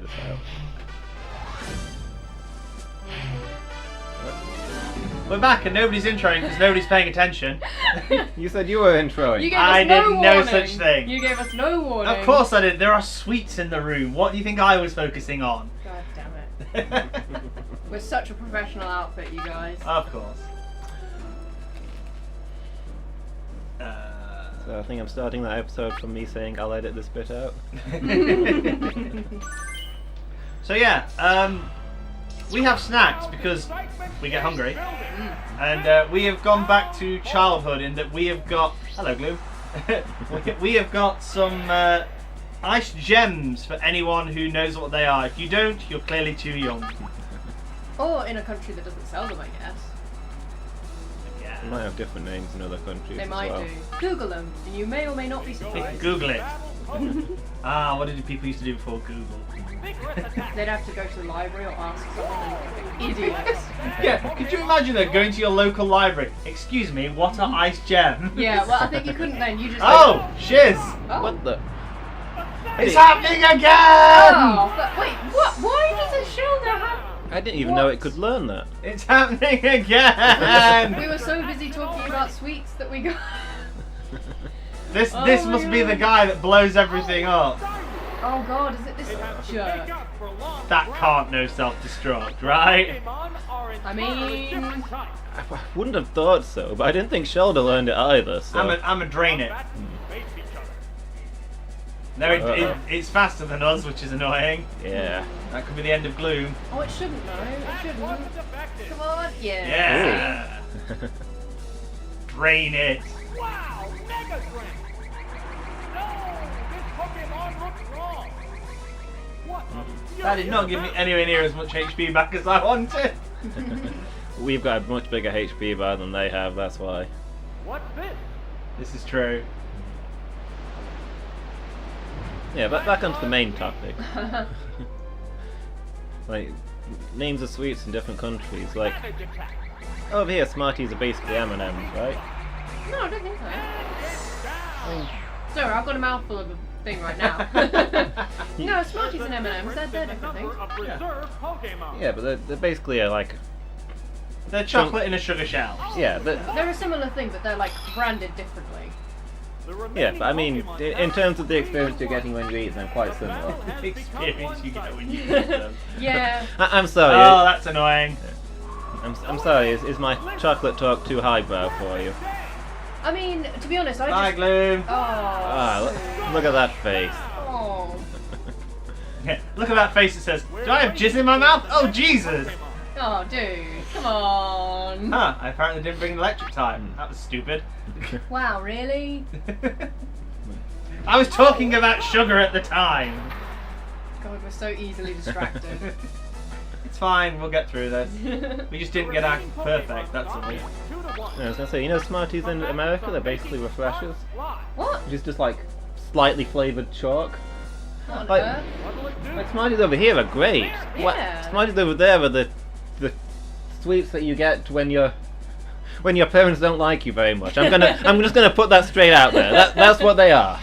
this out. We're back and nobody's introing because nobody's paying attention. You said you were introing. You gave I us no did no warning. such thing. You gave us no warning. Of course I did. There are sweets in the room. What do you think I was focusing on? God damn it. We're such a professional outfit, you guys. Of course. So I think I'm starting that episode from me saying I'll edit this bit out. So yeah, we have snacks because we get hungry, and we have gone back to childhood in that we have got. Hello, Glue. We have got some ice gems for anyone who knows what they are. If you don't, you're clearly too young. Or in a country that doesn't sell them, I guess. Yeah. They might have different names in other countries They as might well. do. Google them, and you may or may not be surprised. Google it. What did people used to do before Google? They'd have to go to the library or ask someone. Idiots. Yeah, could you imagine that going to your local library? Excuse me, what are ice gems? Yeah, well, I think you couldn't then. You just. Oh, shiz! Oh. What the? It's happening again! Oh, but wait, what? Why does a shoulder have. I didn't even know it could learn that. It's happening again! We were so busy talking about sweets that we got. This Oh this my must be the God. guy that blows everything up. Oh god, is it this jerk? That can't know self-destruct, right? I mean. I wouldn't have thought so, but I didn't think Shoulder learned it either. So. I'm a drain it. No, it's faster than us, which is annoying. Yeah. That could be the end of Gloom. Oh, it shouldn't though. It shouldn't. Come on, yeah. Yeah. Drain it. Wow, Mega Drain! No, this Pokemon looks wrong. What? That did not give me anywhere near as much HP back as I wanted. We've got a much bigger HP bar than they have, that's why. What's this? This is true. Yeah, but back onto the main topic. Like, names of sweets in different countries. Like, Savage attack. over here, Smarties are basically M&Ms, right? No, I don't think so. Sorry, I've got a mouthful of a thing right now. No, Smarties and M&M's, they're different Number things. of reserve Pokemon. Yeah, but they're basically like... They're chocolate in a sugar shell. Yeah, They're a similar thing, but they're like branded differently. The yeah, remaining but I mean, Pokemon in terms of the experience you're getting when you eat them, quite similar. The experience you get when you eat them. Yeah. I'm sorry. Oh, that's annoying. I'm sorry. Is my chocolate talk too highbrow for you? I mean, to be honest, I Bye, just. Gloom. Oh. Look at that face. Oh. Yeah, look at that face that says, do I have jizz in my mouth? Oh, Jesus! Oh, dude. Come on. Huh, I apparently didn't bring an electric type. That was stupid. Wow, really? I was talking about sugar at the time. God, we're so easily distracted. It's fine, we'll get through this. We just didn't get out perfect, that's all. 2 to 1. I was gonna say, you know, Smarties in America, they're basically refreshers, What? which is just like slightly flavored chalk. What on Like- earth? What'll it do? Like Smarties over here are great. Yeah. Smarties over there are the sweets that you get when your parents don't like you very much. I'm just gonna put that straight out there. That's what they are.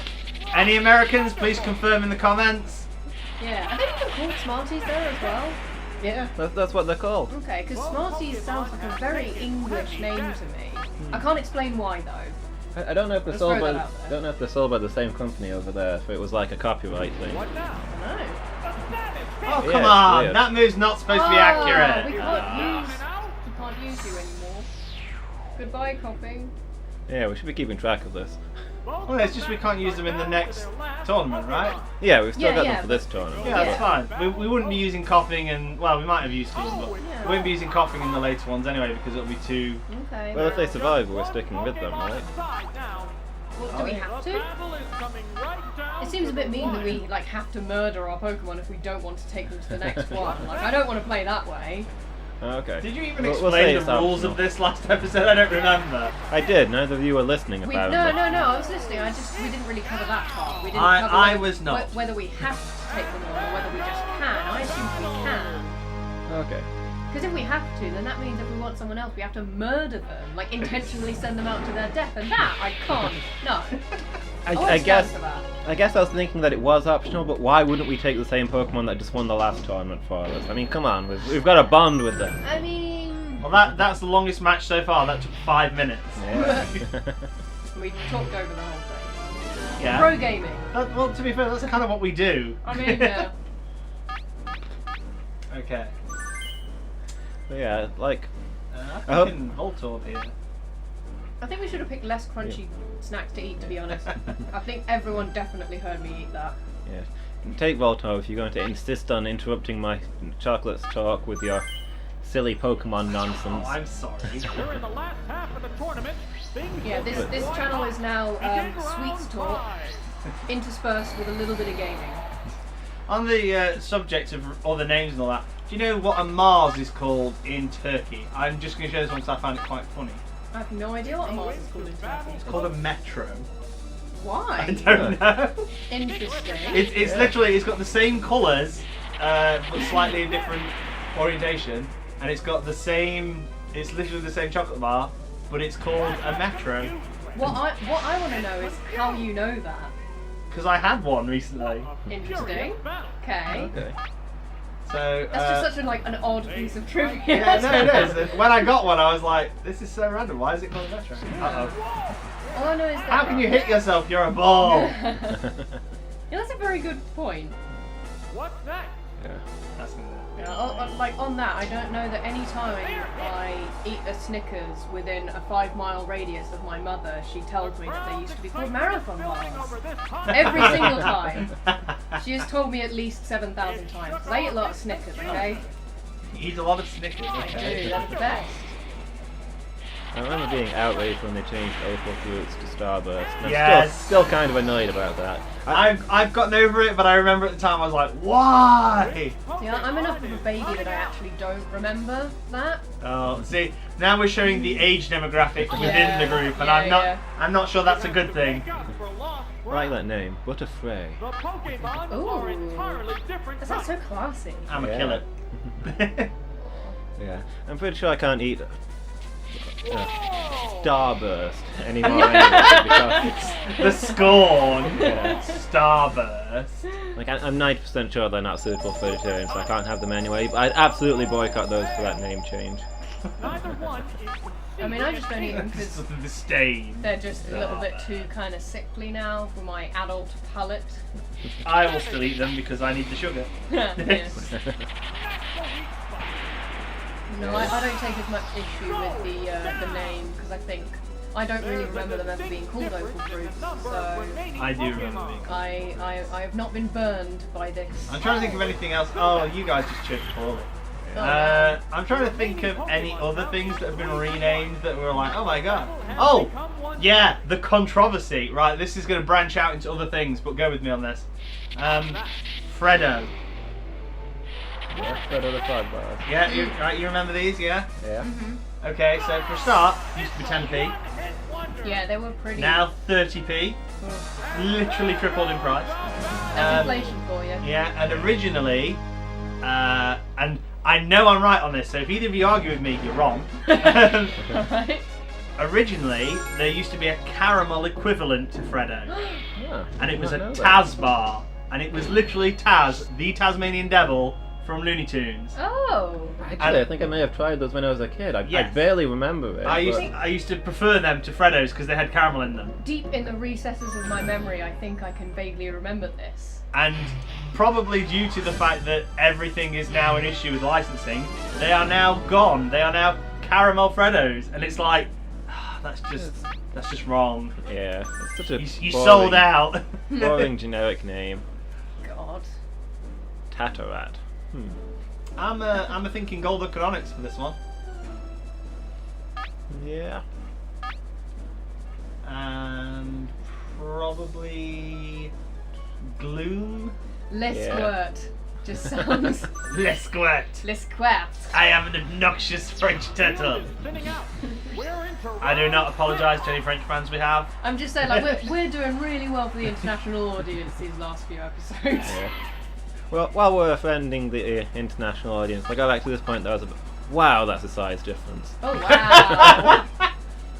Any Americans, please confirm in the comments. Yeah. Are they even called Smarties there as well? Yeah, that's what they're called. Okay, because Smarties sounds like a very English name to me. I can't explain why though. I don't know if they're Let's sold throw by that out there. don't know if they're sold by the same company over there. If it was like a copyright thing. What now? I don't know. The Savage Oh, Yeah, come it's on, weird. that move's not supposed to be We accurate. can't use you anymore. Goodbye, coughing. Yeah, we should be keeping track of this. Well, it's just we can't use them in the next tournament, right? Yeah, we've still Yeah, got yeah. them for this tournament. Yeah, that's fine. We wouldn't be using coughing and, well, we might have used them, but we wouldn't be using coughing in the later ones anyway because it'll be too... Okay. Well, if they survive, we're sticking with them, right? Well, do we have to? It seems a bit mean that we like have to murder our Pokemon if we don't want to take them to the next one. Like, I don't want to play that way. Okay. Did you even We'll explain say the it's rules optional. of this last episode? I don't remember. I did. Neither of you were listening, We, apparently. no, I was listening. We didn't really cover that part. We didn't cover I whether, was not. Whether we have to take them on or whether we just can. I assume we can. Okay. Because if we have to, then that means if we want someone else, we have to murder them, like intentionally send them out to their death, and that I can't. No. I won't guess. stand for that. I guess I was thinking that it was optional, but why wouldn't we take the same Pokemon that just won the last tournament for us? I mean, come on, we've got a bond with them. I mean, Well, that's the longest match so far. That took 5 minutes. Yeah. we talked over the whole thing. Yeah. Pro gaming. Well, to be fair, that's kind of what we do. I mean, yeah. Okay. But yeah, like, I'm thinking Voltorb here. I think we should have picked less crunchy snacks to eat, to be honest. I think everyone definitely heard me eat that. yeah. Take Volto if you're going to insist on interrupting my chocolates talk with your silly Pokemon nonsense. Oh, I'm sorry. We're in the last half of the tournament. Things Yeah, this channel is now Sweets Talk, interspersed with a little bit of gaming. On the subject of all the names and all that, do you know what a Mars is called in Turkey? I'm just going to show this one because I found it quite funny. I have no idea what a Mars is called in Turkey. It's called a metro. Why? I don't know. Interesting. It's literally, it's got the same colours, but slightly in different orientation, and it's got the same, it's literally the same chocolate bar, but it's called a metro. What I want to know is how you know that. Because I had one recently. Interesting. Okay. Okay. So, That's just such an odd piece of trivia. yeah, no, it is. And when I got one, I was like, this is so random. Why is it called a metro? Uh-oh. All I know is that. How can you hit yourself? You're a ball. Yeah, that's a very good point. What's next? Yeah. That's gonna... Yeah, on that, I don't know that any time I eat a Snickers within a 5-mile radius of my mother, she tells me that they used to be called marathon bars. Every single time. She has told me at least 7,000 times. Because I eat a lot of Snickers, okay? You eat a lot of Snickers. I Okay. do, that's the best. I remember being outraged when they changed Opal Fruits to Starburst. And I'm Yes. still kind of annoyed about that. I've gotten over it, but I remember at the time I was like, why? See, I'm enough of a baby that I actually don't remember that. Oh, see, now we're showing the age demographic within Yeah, the group, and yeah. I'm not sure that's a good thing. I like that name, Butterfrey. The Pokemon Ooh. are entirely different. That sounds so classy. I'm a Yeah. killer. Yeah, I'm pretty sure I can't eat Whoa! Starburst anymore anyway, because The scorn. Yeah. Starburst. like I'm 90% sure they're not suitable for vegetarians, so I can't have them anyway. But I'd absolutely boycott those for that name change. Neither one is I mean, I just don't eat them because The stain. they're just a little bit too kind of sickly now for my adult palate. I will still eat them because I need the sugar. Yes. No, I don't take as much issue with the name because I think I don't really remember them ever being called Opal Fruits, so I do remember being. I have not been burned by this. I'm trying to think of anything else. Oh, you guys just chirped poorly. Oh, I'm trying to think of any other things that have been renamed that were like, oh my god. Oh, yeah, the controversy. Right, this is going to branch out into other things, but go with me on this. Freddo. Yeah, got other frog bars. Yeah, you remember these, yeah? Yeah. Okay, so for a start, used to be 10p. Yeah, they were pretty. Now 30p. Literally tripled in price. That's inflation for you. Yeah, and originally, and I know I'm right on this, so if either of you argue with me, you're wrong. Alright. Originally, there used to be a caramel equivalent to Freddo, Yeah, and it was a did not know that. Taz bar, and it was literally Taz, the Tasmanian Devil from Looney Tunes. Oh. Actually, I think I may have tried those when I was a kid. I Yes. barely remember it. I but- used to prefer them to Freddo's because they had caramel in them, Deep in the recesses of my memory, I think I can vaguely remember this. and probably due to the fact that everything is now an issue with licensing, they are now gone. They are now caramel Freddo's, and it's like, that's just wrong. Yeah, it's such a You boring, sold out. boring generic name. God. Tatarat. I'm a thinking Golden Canonics for this one. Yeah. And probably Gloom. Les Yeah. Squirt. Just sounds. Les Squirt. Les Squirt. I am an obnoxious French turtle. thinning out. We're into I do not apologise to any French fans we have. I'm just saying, like, we're doing really well for the international audience these last few episodes. Yeah. Well, while we're offending the international audience, I go back to this point that I was a bit, wow, that's a size difference. Oh, wow.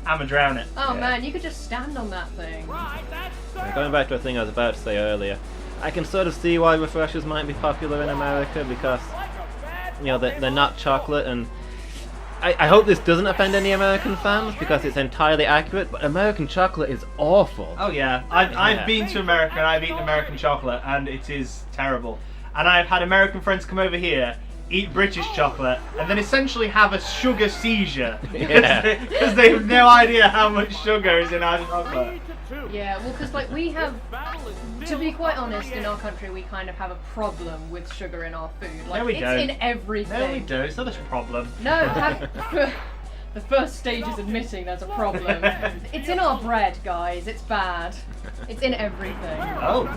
I'ma drown it. Oh, Yeah. man, you could just stand on that thing. right. That's Going back to a thing I was about to say earlier, I can sort of see why refreshers might be popular in America because, you know, they're not chocolate, and I hope this doesn't offend any American fans because it's entirely accurate, but American chocolate is awful. Oh yeah, I've been to America and I've eaten American chocolate and it is terrible. And I've had American friends come over here, eat British chocolate, and then essentially have a sugar seizure because they have no idea how much sugar is in our chocolate. Yeah, well, because like we have, to be quite honest, in our country we kind of have a problem with sugar in our food. Like No, we it's don't. in everything. No, we don't. It's not a problem. No, the first stage is admitting there's a problem. It's in our bread, guys. It's bad. It's in everything. Oh.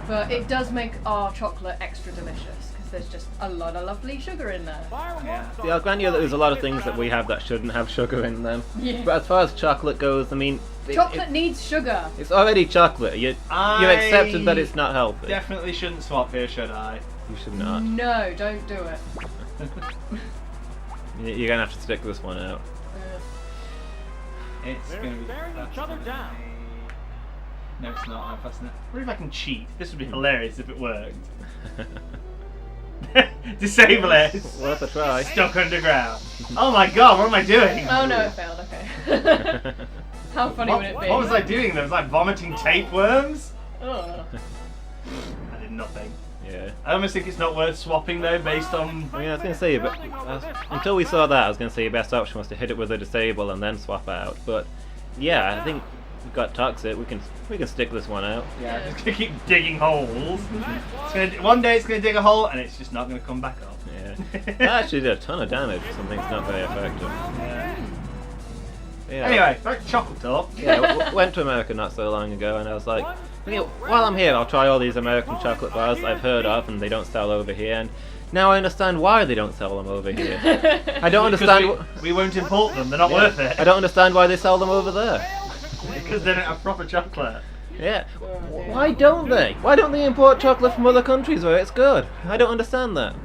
But it does make our chocolate extra delicious because there's just a lot of lovely sugar in there. Yeah. See, I'll grant you that there's a lot of things that we have that shouldn't have sugar in them. Yeah. But as far as chocolate goes, I mean, Chocolate needs sugar. it's already chocolate. You accepted that it's not healthy. Definitely shouldn't swap here, should I? You should not. No, don't do it. You're gonna have to stick this one out. It's They're going to be staring each other down. No, it's not. I'm fascinated. What if I can cheat? This would be hilarious if it worked. Disable it. Worth a try. Stuck underground. Oh my god, what am I doing? Oh no, it failed. Okay. How funny would it be? What was I doing? There was like vomiting tapeworms? Oh. I did nothing. Yeah. I almost think it's not worth swapping though, based on. I mean, I was gonna say, but until we saw that, I was gonna say your best option was to hit it with a disable and then swap out. But yeah, I think we've got toxic. We can stick this one out. Yeah, I'm just gonna keep digging holes. One day it's gonna dig a hole and it's just not gonna come back up. Yeah. That actually did a ton of damage for something that's not very effective. Yeah. Anyway, back to chocolate talk. Yeah, went to America not so long ago, and I was like, you know, while I'm here, I'll try all these American chocolate bars I've heard of, and they don't sell over here. And now I understand why they don't sell them over here. I don't understand. Because we won't import them. They're not worth it. I don't understand why they sell them over there. Because they don't have proper chocolate. Yeah. Why don't they? Why don't they import chocolate from other countries where it's good? I don't understand that.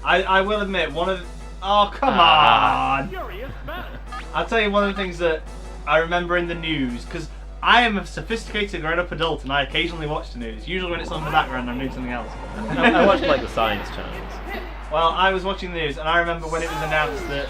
I will admit, one of the... Oh, come on! Furious man. I'll tell you one of the things that I remember in the news, because I am a sophisticated grown-up adult and I occasionally watch the news. Usually when it's on in the background I'm doing something else. I watched like the science channels. Well, I was watching the news and I remember when it was announced that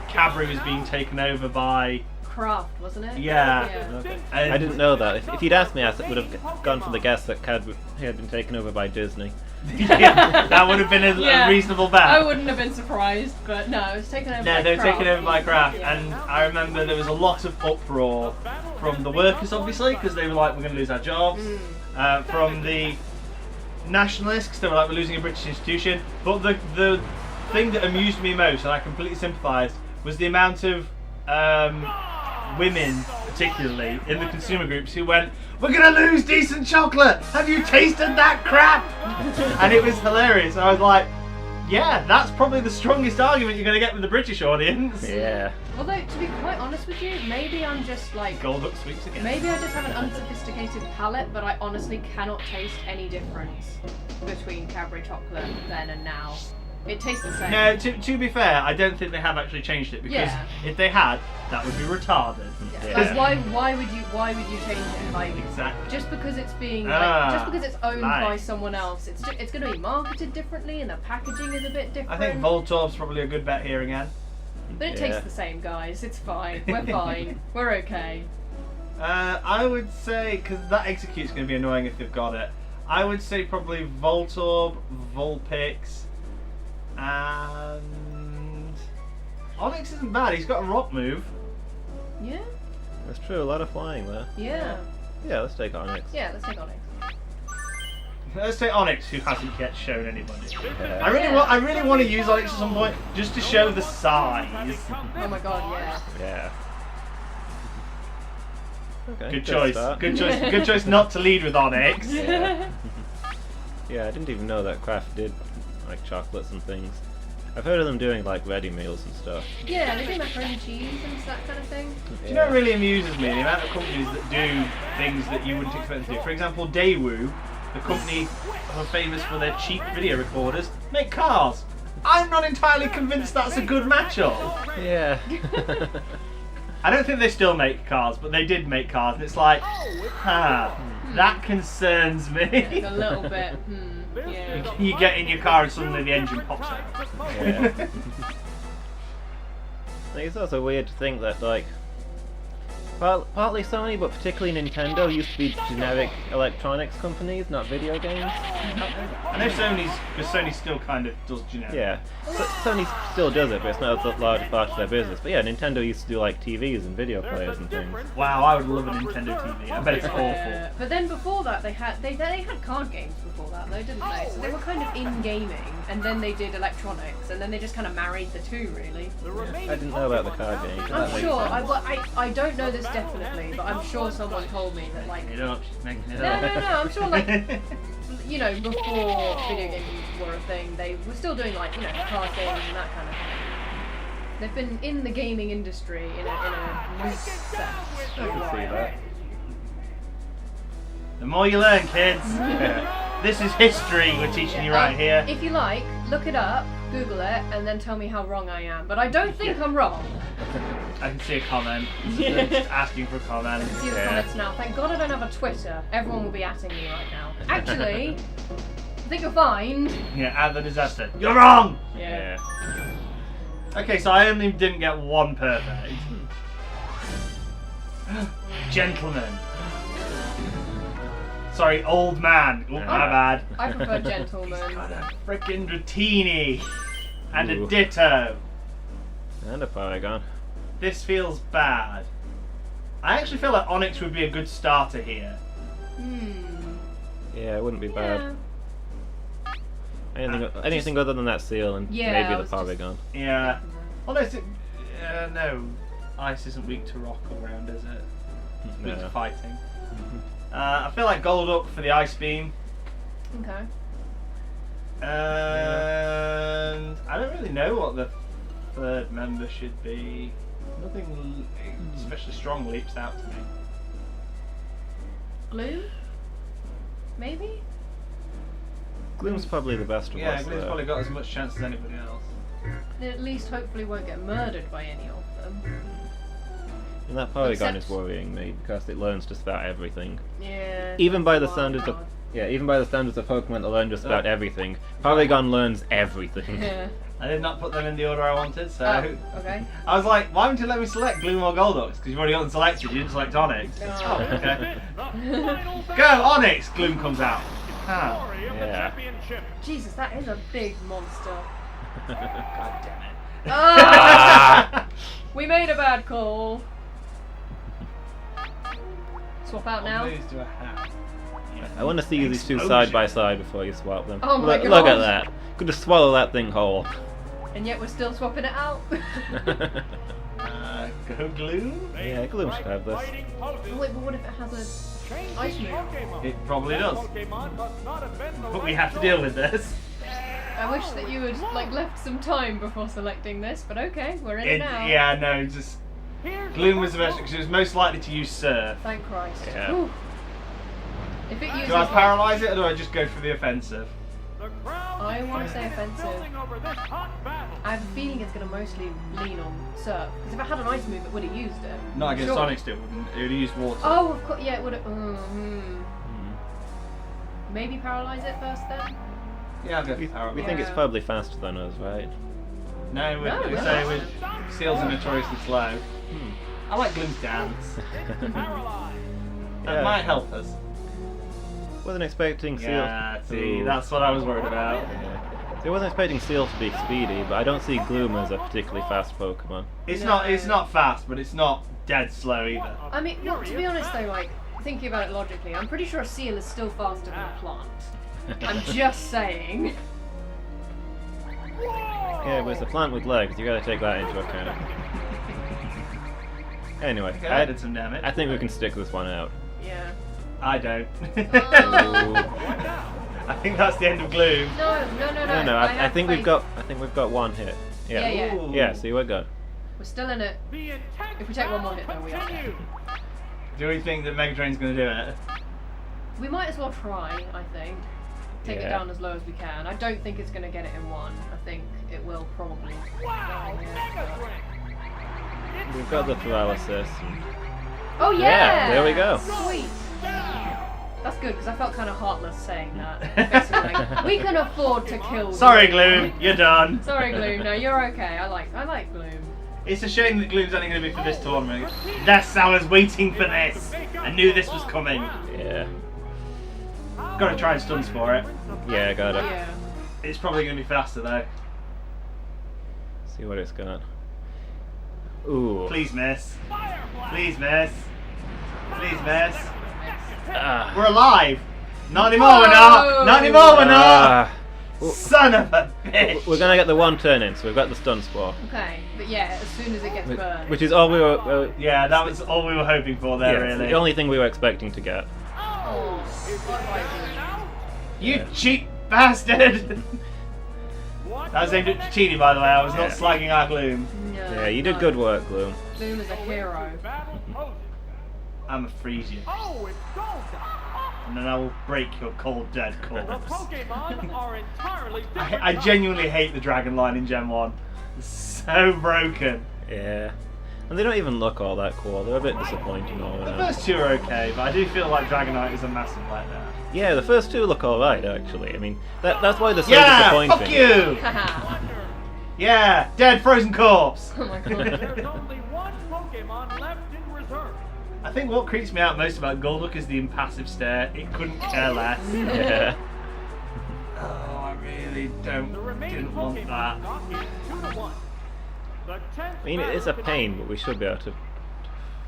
Cadbury was being taken over by... Kraft, wasn't it? Yeah. Okay. And I didn't know that. If you'd asked me, I would have gone for the guess that Cadbury had been taken over by Disney. yeah, that would have been a reasonable bet. I wouldn't have been surprised, but no, it was taken over by Yeah, they were Kraft. taken over by Kraft, Yeah. and I remember there was a lot of uproar from the workers, obviously, because they were like, we're going to lose our jobs. From the nationalists, 'cause they were like, we're losing a British institution. But the thing that amused me most, and I completely sympathised, was the amount of women, particularly, in the consumer groups who went, we're going to lose decent chocolate! Have you tasted that crap? And it was hilarious. I was like, yeah, that's probably the strongest argument you're going to get with the British audience. Yeah. Although, to be quite honest with you, maybe I'm just like... Gold Duck sweeps again. Maybe I just have an unsophisticated palate, but I honestly cannot taste any difference between Cadbury chocolate then and now. It tastes the same. No, to be fair, I don't think they have actually changed it, because Yeah. if they had, that would be retarded. Yeah. Like, why would you change it? Like, Exactly. just because it's being Ah, just because it's owned by nice. someone else, it's going to be marketed differently and the packaging is a bit different. I think Voltorb's probably a good bet here again. but it Yeah. tastes the same, guys. It's fine. We're fine. We're okay. I would say, because that execute's going to be annoying if they've got it, I would say probably Voltorb, Vulpix, and... Onyx isn't bad, he's got a rock move. Yeah. That's true, a lot of flying there. Yeah. Yeah, let's take Onyx. Yeah. Let's take Onyx. Let's say Onyx, who hasn't yet shown anybody. Yeah. I really want to use Onyx at some point, just to show the size. Oh my god. Yeah. Yeah. Okay, Good choice. start. Good choice. Good choice not to lead with Onyx. Yeah. Yeah, I didn't even know that Kraft did like chocolates and things. I've heard of them doing like ready meals and stuff. Yeah. They do macaroni and cheese and that kind of thing. Do you know what really amuses me? The amount of companies that do things that you wouldn't expect to do. For example, Daewoo, the company who are famous for their cheap video recorders, make cars. I'm not entirely convinced that's a good match-up. Yeah. I don't think they still make cars, but they did make cars, and it's like, That concerns me. It's a little bit. Yeah. You get in your car and suddenly the engine pops out. Yeah. I think it's also weird to think that, like, partly Sony, but particularly Nintendo used to be generic electronics companies, not video games. I know because Sony still kind of does generic. Yeah, Sony still does it, but it's not a large part of their business. But yeah, Nintendo used to do like TVs and video players and things. Wow, I would love a Nintendo TV. I bet it's awful. But then before that, they had card games before that, though, didn't they? So they were kind of in gaming, and then they did electronics, and then they just kind of married the two, really. I didn't know about the card games. but that I'm makes sure. sense. I don't know this definitely, but I'm sure someone told me that, like. You know, she's making it No, up. I'm sure, like, you know, before video games were a thing, they were still doing, like, you know, card games and that kind of thing. They've been in the gaming industry in a loose sense. I can see that. The more you learn, kids. This is history we're teaching you right here. If you like, look it up, Google it, and then tell me how wrong I am. But I don't think I'm wrong. I can see a comment. Just asking for a comment. See the comments now. Thank God I don't have a Twitter. Everyone will be atting me right now. Actually, I think you'll find. Yeah, add the disaster. You're wrong! Yeah. Okay, so I only didn't get one perfect. Gentleman. Sorry, old man. Oh, my bad. I prefer gentlemen. Got a frickin' Dratini. And Ooh. a Ditto. And a Porygon. This feels bad. I actually feel like Onyx would be a good starter here. Yeah, it wouldn't be bad. Yeah. Anything other than that seal and Yeah, I maybe the was just- Porygon. Yeah. Although, no. Ice isn't weak to rock all round, is it? It's weak to No. fighting. I feel like Golduck for the Ice Beam. Okay. And I don't really know what the third member should be. Nothing especially strong leaps out to me. Glue? Maybe? Gloom's probably the best of Yeah, us. Gloom's though. probably got as much chance as anybody else. They at least hopefully won't get murdered by any of them. And that Porygon Except- is worrying me because it learns just about everything. Yeah. Even by the wild standards of card. even by the standards of Pokemon that learn just about everything, Porygon learns everything. Yeah. I did not put them in the order I wanted, so Oh, okay. I was like, why wouldn't you let me select Gloom or Golduck? Because you've already got them selected, you didn't select Onyx. No. Oh, okay. Go, Onyx! Gloom comes out. Ah. Yeah. Jesus, that is a big monster. God damn it. Ah! We made a bad call. Swap out now. What moves do I have? Yeah. I want to see these two Explosion. side by side before you swap them. Oh my Look at God. that. Could just swallow that thing whole. And yet we're still swapping it out. Go Gloom? Yeah, Gloom should have this. Wait, but what if it has a ice move? It probably does. But we have to deal with this. I wish that you had like left some time before selecting this, but okay, we're in it now. Yeah, no, just Gloom was the best because it was most likely to use Surf. Thank Christ. Yeah. Whew. If it uses Do I like- paralyse it or do I just go for the offensive? I want to say offensive. I have a feeling it's going to mostly lean on Surf. Because if it had an ice move, it would have used it. Not against Sure. Sonic still, wouldn't it? It would have used water. Oh, of course, yeah, it would have. Maybe paralyze it first then? Yeah, I'll go for We paralyze. think it's Yeah. probably faster than us, right? No, No, we no. say with Seals are notoriously slow. I like Gloom's dance. That Yeah. might help us. Wasn't expecting Seal. Yeah, see, Ooh. that's what I was worried about. Yeah. I wasn't expecting Seal to be speedy, but I don't see Gloom as a particularly fast Pokemon. It's No. not fast, but it's not dead slow either. I mean, no, to be honest though, like, thinking about it logically, I'm pretty sure a seal is still faster than a plant. I'm just saying. Yeah, but it's a plant with legs. You gotta take that into account. Anyway, Okay, I did some damage. I think we can stick this one out. Yeah. I don't. Ooh. I think that's the end of Gloom. No. I have think faith. we've got one hit. Yeah. Yeah. Ooh. Yeah, see, we're good. We're still in it. If we take one more hit though, we are. Do we think that Mega Drain's going to do it? We might as well try, I think. Take it Yeah. down as low as we can. I don't think it's going to get it in one. I think it will probably. We've got the paralysis. Oh yeah! Yeah, there we go. Sweet. That's good because I felt kind of heartless saying that. Basically, like, we can afford to kill. Sorry, Gloom. Gloom, you're done. Sorry, Gloom. No, you're okay. I like Gloom. It's a shame that Gloom's only going to be for this tournament. That's I was waiting for this. I knew this was coming. Yeah. Got to try and stun spore it. Yeah, got it. Yeah. It's probably going to be faster though. See what it's got. Ooh. Please miss. Please miss. Please miss. Ah. We're alive. Not anymore, we're not. Not anymore, we're not. Ah. Son of a bitch. We're gonna get the one turn in, so we've got the stun spore. Okay, but yeah, as soon as it gets burned. Which is all we were. Yeah, that was all we were hoping for there, Yeah, really. the only thing we were expecting to get. Oh, You cheap bastard! That was aimed at Dratini, by the way. I was not Yeah. slagging our Gloom. no, Yeah, you did good work, Gloom. Gloom is a hero. I'm a freeze you. Oh, it's gold. And then I will break your cold, dead The corpse. Pokemon are entirely different. I genuinely hate the Dragon line in Gen 1. It's so broken. Yeah. And they don't even look all that cool. They're a bit disappointing all The around. first two are okay, but I do feel like Dragonite is a massive letdown. Yeah, the first two look alright, actually. I mean, that's why they're so Yeah! disappointing. Fuck you! Haha. Yeah! Dead frozen corpse! Oh my god. There's only one Pokemon left in reserve. I think what creeps me out most about Golduck is the impassive stare. It couldn't care less. Yeah. Oh, I really The remaining didn't want Pokemon that. stock is 2-1. The 10th I mean, it's a pain, but we should be able to.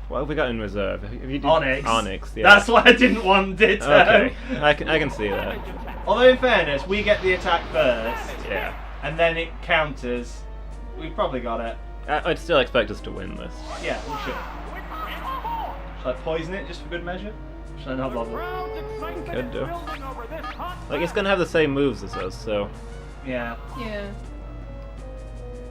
What have we got in reserve? Have you did Onyx. Onyx, yeah. That's why I didn't want Ditto. Okay, I can see that. Although in fairness, we get the attack first, Yeah. and then it counters. We've probably got it. I'd still expect us to win this. Yeah, we should. Shall I poison it just for good measure? Should I not bother? Crowd's excitement Could do. building over this hot Like, it's gonna have the same moves as us, so Yeah. Yeah.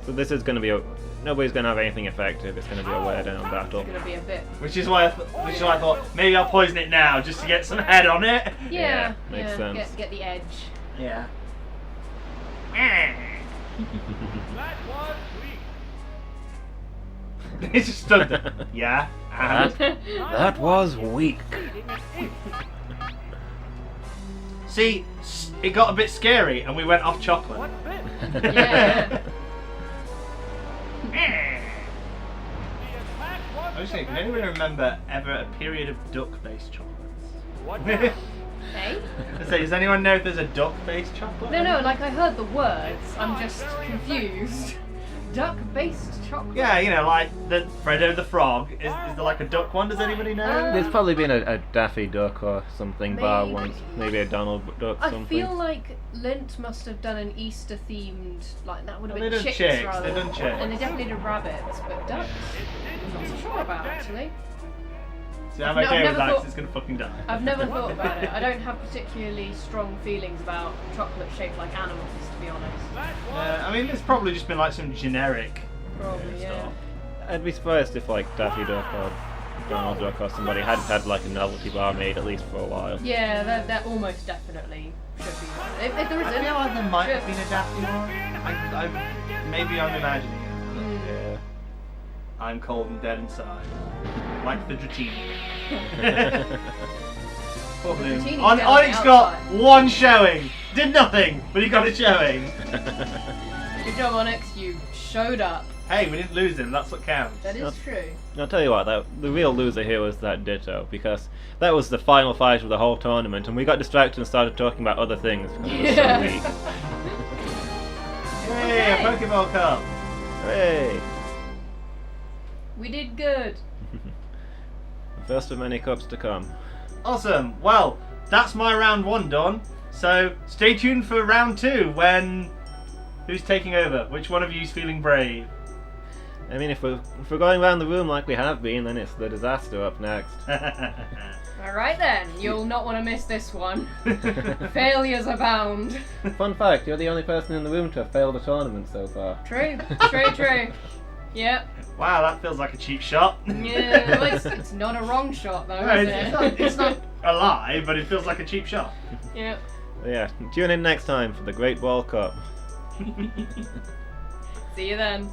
this is gonna be a. Nobody's gonna have anything effective. It's gonna be a wear down battle. It's gonna be a bit. Which is why I thought maybe I'll poison it now just to get some head on it. Yeah. makes sense. Get the edge. Yeah. That was weak. It's just stood there. Yeah. And That was weak. Leading an inch. see, it got a bit scary, and we went off chocolate. What's this? Yeah. I was saying, can anyone remember ever a period of duck-based chocolates? What I Hey? say, does anyone know if there's a duck-based chocolate? No, like I heard the words. I'm just confused. Duck-based chocolate. Yeah, you know, like the Freddo the Frog. Is there like a duck one? Does anybody know? There's probably been a Daffy Duck or something bar Maybe. once. Maybe a Donald Duck I something. feel like Lint must have done an Easter themed, like that would have Well, been they done chicks chicks, rather. they done chicks. And they definitely did rabbits, but ducks. I'm not so sure about actually. See, I'm I've okay never with that 'cause thought- it's gonna fucking die. I've never thought about it. I don't have particularly strong feelings about chocolate shaped like animals, to be honest. I mean, it's probably just been like some generic Probably, yeah. stuff. I'd be surprised if like Daffy Duck or Donald Duck or somebody had had like a novelty bar made at least for a while. Yeah, that almost definitely should be. If there I feel isn't, like there might have should. been a Daffy one. Maybe I'm imagining it. Yeah. I'm cold and dead inside. Like the Dratini. Poor Bloom. Dratini's On down on the Onyx got outside. one showing. Did nothing, but he got a showing. Good job, Onyx. You showed up. Hey, we didn't lose him. That's what counts. That is Yep. true. I'll tell you what, the real loser here was that Ditto, because that was the final fight of the whole tournament, and we got distracted and started talking about other things because it was so weak. Hey, a Pokeball Cup. Hooray! We did good. The first of many cups to come. Awesome. Well, that's my round one done. So stay tuned for round two when. Who's taking over? Which one of you's feeling brave? I mean, if we're going around the room like we have been, then it's the disaster up next. Alright then, you'll not want to miss this one. Failures abound. Fun fact, you're the only person in the room to have failed a tournament so far. True. Yep. Wow, that feels like a cheap shot. Yeah, well, it's not a wrong shot though, No, is it's not a lie, but it feels like a cheap shot. Yep. So yeah, tune in next time for the Great Ball Cup. See you then.